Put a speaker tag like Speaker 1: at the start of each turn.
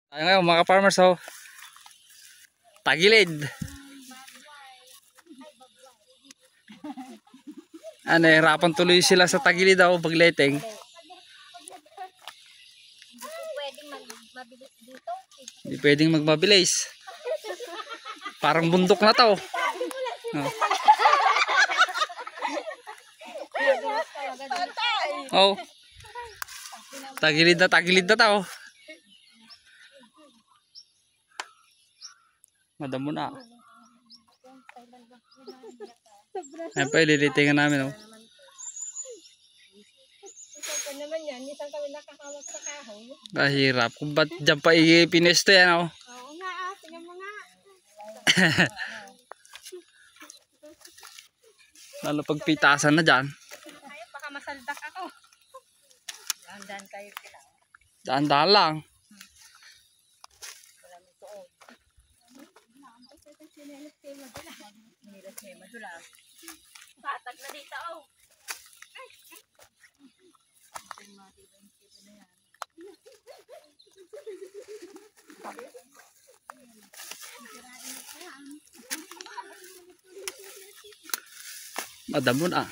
Speaker 1: Tayo ngayon mga farmers, oh. Tagilid. Ano, hirapan tuloy sila sa tagilid daw pag lighting. Hindi pwedeng magmabilis. Parang bundok na to. Oh. Tagilid na to. Madamo na. Ayan pa, ililitingan namin, oh.
Speaker 2: Naman yan, isang kami nakakawag sa kahoy.
Speaker 1: Kahirap. Kung ba't dyan pa ipinesto yan, oh.
Speaker 2: Oo nga, tingnan mo nga.
Speaker 1: Lalo pagpitasan na dyan.
Speaker 2: Ay, baka masaldak ako. Dahan-dahan kayo sila.
Speaker 1: Daan-daan lang.
Speaker 2: Patag na dito, oh.
Speaker 1: Madamo na.